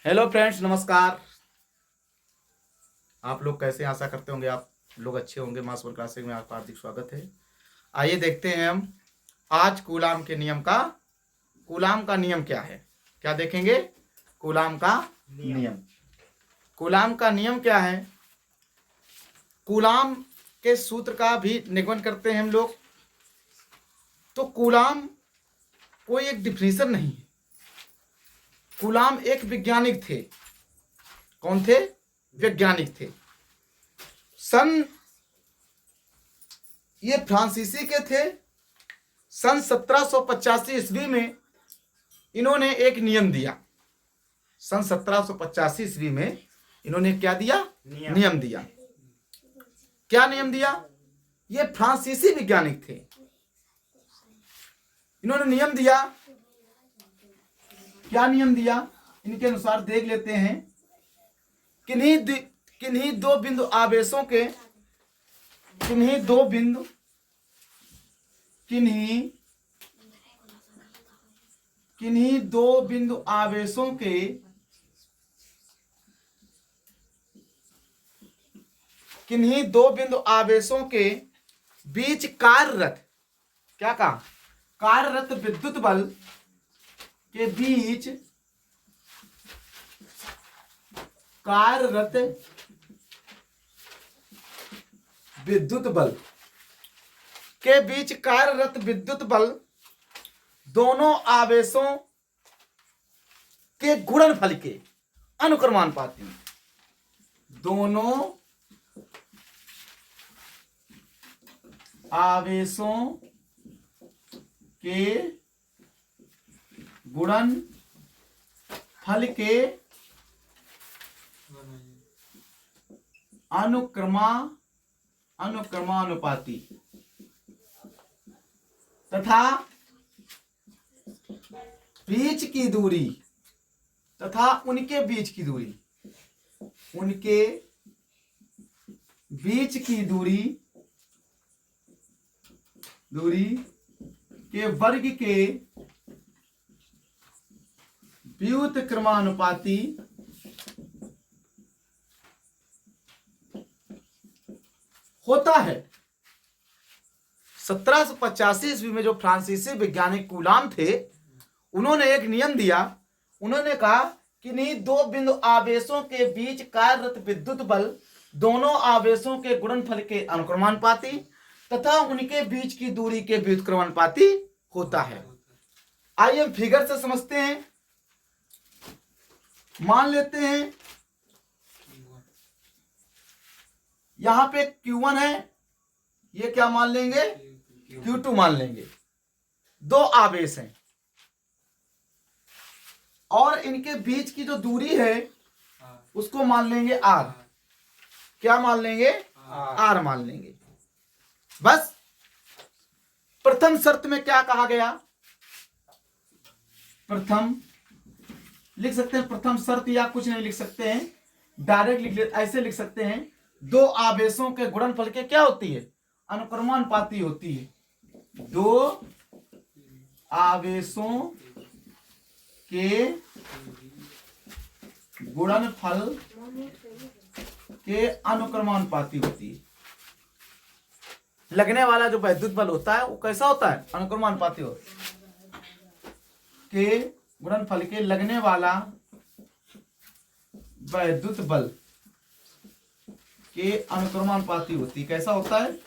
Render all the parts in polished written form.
Hello friends, नमस्कार। आप लोग कैसे हैं? आशा करते होंगे आप लोग अच्छे होंगे। मास वन क्लासिक में आपका हार्दिक स्वागत है। आइए देखते हैं हम आज कूलाम के नियम का। कूलाम का नियम क्या है, क्या देखेंगे? कूलाम का नियम। कूलाम का नियम क्या है? कूलाम के सूत्र का भी निगमन करते हैं हम लोग। तो कूलाम कोई एक डिफिनेशन नहीं है। कूलाम एक वैज्ञानिक थे। कौन थे? वैज्ञानिक थे। ये फ्रांसीसी के थे। सन 1785 ईस्वी में इन्होंने एक नियम दिया। सन 1785 ईस्वी में इन्होंने क्या दिया? नियम दिया। क्या नियम दिया? ये फ्रांसीसी वैज्ञानिक थे। इन्होंने नियम दिया। क्या नियम दिया? इनके अनुसार देख लेते हैं। किन्हीं दो बिंदु आवेशों के किन्हीं दो बिंदु आवेशों के बीच कार्यरत, क्या कहा? कार्यरत विद्युत बल के बीच कार्यरत विद्युत बल दोनों आवेशों के गुणनफल के अनुक्रमानुपाती। दोनों आवेशों के गुणनफल के अनुक्रमानुपाती तथा उनके बीच की दूरी के वर्ग के व्युत्क्रमानुपाती होता है। 1785 ईस्वी में जो फ्रांसीसी वैज्ञानिक कूलाम थे, उन्होंने एक नियम दिया। उन्होंने कहा कि नहीं, दो बिंदु आवेशों के बीच कार्यरत विद्युत बल दोनों आवेशों के गुणनफल के अनुक्रमानुपाती तथा उनके बीच की दूरी के व्युत्क्रमानुपाती होता है। आइए हम फिगर से समझते हैं। मान लेते हैं यहां पे Q1 है, ये क्या मान लेंगे? Q2 मान लेंगे। दो आवेश हैं और इनके बीच की जो दूरी है उसको मान लेंगे R। क्या मान लेंगे? R मान लेंगे। बस प्रथम शर्त में क्या कहा गया? प्रथम लिख सकते हैं, प्रथम शर्त, या कुछ नहीं लिख सकते हैं, डायरेक्ट लिख लेते, ऐसे लिख सकते हैं। दो आवेशों के गुणनफल के क्या होती है? अनुक्रमानुपाती होती है। दो आवेशों के गुणनफल के अनुक्रमानुपाती होती है। लगने वाला जो विद्युत बल होता है वो कैसा होता है? अनुक्रमानुपाती होता है। के गुणनफल के लगने वाला विद्युत बल के अनुक्रमानुपाती होती। कैसा होता है?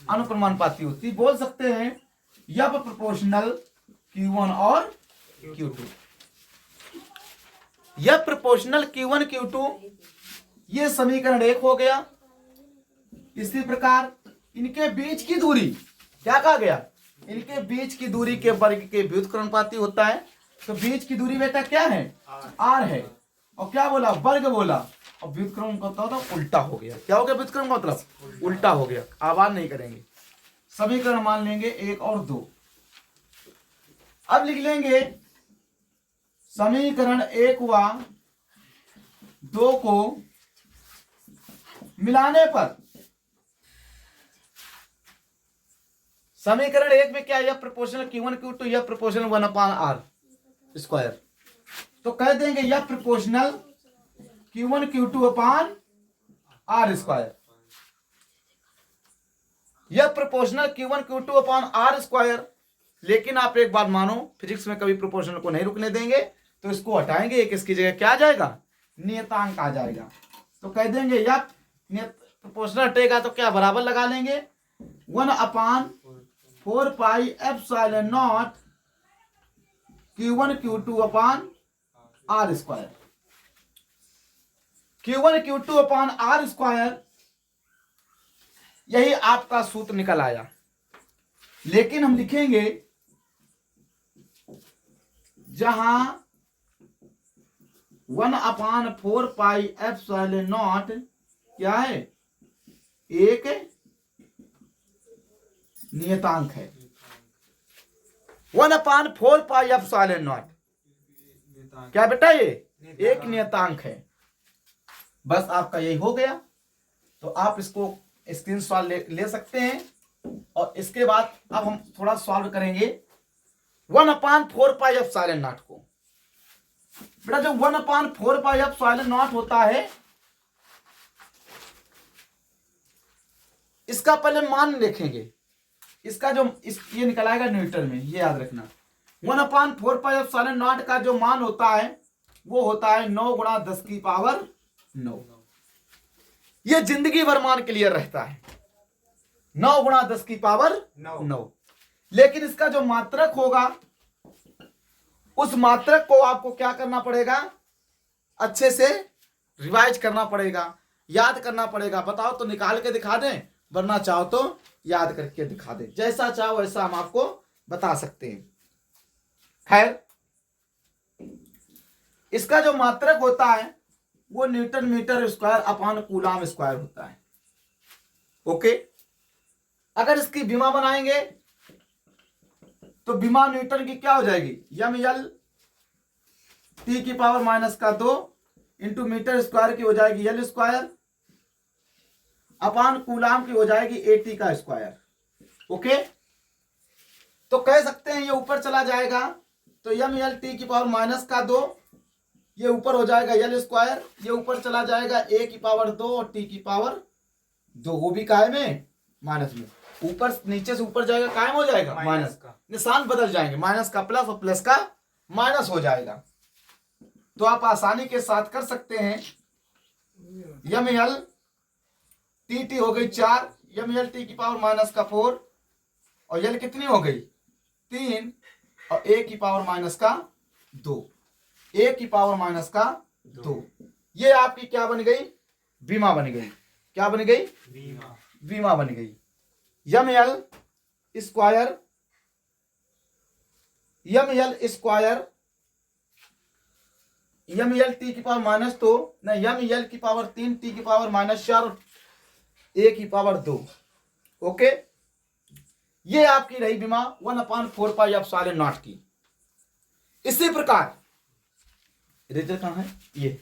अनुक्रमानुपाती होती। बोल सकते हैं यह प्रोपोर्शनल Q1 और Q2। यह प्रोपोर्शनल Q1 Q2, ये समीकरण 1 हो गया। इसी प्रकार इनके बीच की दूरी, क्या कहा गया? इनके बीच की दूरी के वर्ग के व्युत्क्रमानुपाती होता है। तो बीच की दूरी बेटा क्या है? R है। और क्या बोला? वर्ग बोला। और व्युत्क्रम का मतलब उल्टा हो गया। क्या हो गया? व्युत्क्रम का मतलब उल्टा हो गया। आवाज नहीं करेंगे। समीकरण मान लेंगे 1 और 2। अब लिख लेंगे समीकरण 1 व 2 को मिलाने पर समीकरण 1 में क्या? यह प्रोपोर्शनल Q1 Q2, यह प्रोपोर्शनल 1/R²। तो कह देंगे यह proportional Q1 Q2 upon are square. यह proportional Q1 Q2 upon are square. लेकिन आप एक बात मानो, फिजिक्स में कभी प्रोपोर्शनल को नहीं रुकने देंगे, तो इसको हटाएंगे, एक इसकी जगह क्या आ जाएगा, नियतांक आ जाएगा। तो कह देंगे यह प्रोपोर्शनल हटेगा तो क्या बराबर लगा लेंगे 1/4 pi epsilon naught Q1 Q2 upon are square. Q1 Q2 upon are square, यही आपका सूत्र निकल आया। लेकिन हम लिखेंगे जहां 1/4 पाई एप्सिलॉन नॉट क्या है, एक नियतांक है। 1/4 पाई एप्सिलॉन नॉट क्या बेटा, ये एक नियतांक है। बस आपका यही हो गया। तो आप इसको स्क्रीनशॉट ले सकते हैं। और इसके बाद अब हम थोड़ा सॉल्व करेंगे 1/4 पाई एप्सिलॉन नॉट को। बेटा जो 1/4 पाई एप्सिलॉन नॉट होता है, इसका पहले मान देखेंगे। इसका जो ये निकल आएगा न्यूटन में, ये याद रखना। 1/4 पाई एप्सिलॉन नॉट का जो मान होता है वो होता है 9 × 10⁹। ये जिंदगी भर मान क्लियर रहता है, 9 × 10⁹। लेकिन इसका जो मात्रक होगा, उस मात्रक को आपको क्या करना पड़ेगा, अच्छे से रिवाइज करना पड़ेगा, याद करना पड़ेगा। बताओ तो निकाल के दिखा दें, वरना चाहो तो याद करके दिखा दें। जैसा चाहो वैसा हम आपको बता सकते हैं। खैर, इसका जो मात्रक होता है वो newton metre square upon coulomb square होता है। ओके, अगर इसकी विमा बनाएंगे तो विमा न्यूटन की क्या हो जाएगी, ml T⁻² into metre square की हो जाएगी L स्क्वायर अपान कूलाम की हो जाएगी AT²। ओके, तो कह सकते हैं ये ऊपर चला जाएगा तो ml T⁻² ये ऊपर हो जाएगा L स्क्वायर, ये ऊपर चला जाएगा A² और T², वो भी कायम है माइनस में, ऊपर नीचे से ऊपर जाएगा, कायम हो जाएगा माइनस का, निशान बदल जाएंगे, माइनस का प्लस और प्लस का माइनस हो जाएगा। तो आप आसानी के साथ कर सकते हैं। ml tt हो गई 4, ml T⁻⁻4 और l कितनी हो गई 3 और A⁻⁻2, A⁻⁻2। ये आपकी क्या बन गई, विमा बन गई। क्या बन गई, विमा बन गई। ml स्क्वायर ml T⁻² नहीं, ml की पावर 3 T⁻⁻4 A²। ओके, ये आपकी रही विमा 1/4 पाई एप्सिलॉन नॉट की। इसी प्रकार इरेजर कहां है, ये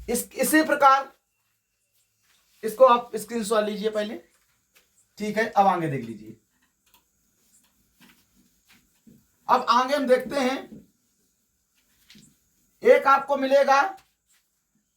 इसी प्रकार इसको आप स्क्रीनशॉट लीजिए पहले, ठीक है। अब आगे देख लीजिए। अब आगे हम देखते हैं, एक आपको मिलेगा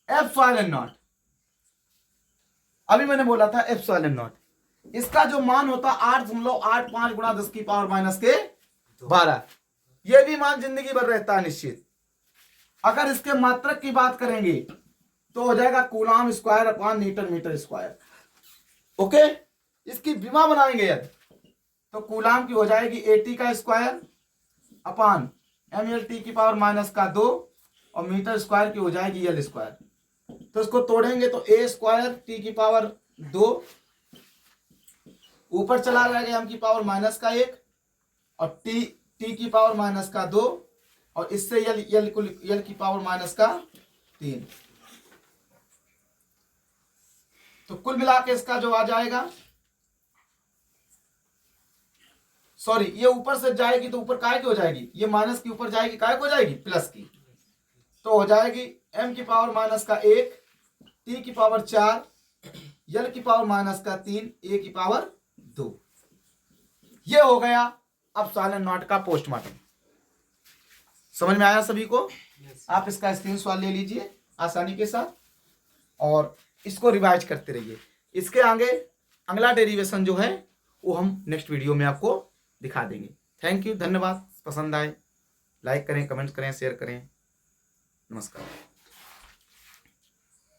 एप्सिलॉन नॉट। अभी मैंने बोला था एप्सिलॉन नॉट, इसका जो मान होता 8.85 × 10⁻²। यह भी मान जिंदगी भर रहता है निश्चित। अगर इसके मात्रक की बात करेंगे तो हो जाएगा coulomb square upon newton metre square. Okay, इसकी विमा बनाएंगे यदि तो कूलाम की हो जाएगी AT² अपान ml T⁻² और मीटर स्क्वायर की हो जाएगी L स्क्वायर। तो इसको तोड़ेंगे तो A² T⁻² ऊपर चला जाएगा m⁻⁻1 और T⁻⁻2 और इससे L⁻⁻3। तो कुल मिला के इसका जो आ जाएगा, सॉरी ये ऊपर से जाएगी तो ऊपर काय की हो जाएगी, ये माइनस की ऊपर जाएगी, काय को हो जाएगी प्लस की। तो हो जाएगी m⁻⁻1 T⁻4 L⁻⁻3 A⁻2। ये हो गया एप्सिलॉन नॉट का पोस्टमार्टम। समझ में आया सभी को? आप इसका स्क्रीनशॉट ले लीजिए आसानी के साथ और इसको रिवाइज करते रहिए। इसके आगे अगला डेरिवेशन जो है वो हम नेक्स्ट वीडियो में आपको दिखा देंगे। थैंक यू, धन्यवाद। पसंद आए लाइक करें, कमेंट करें, शेयर करें। नमस्कार।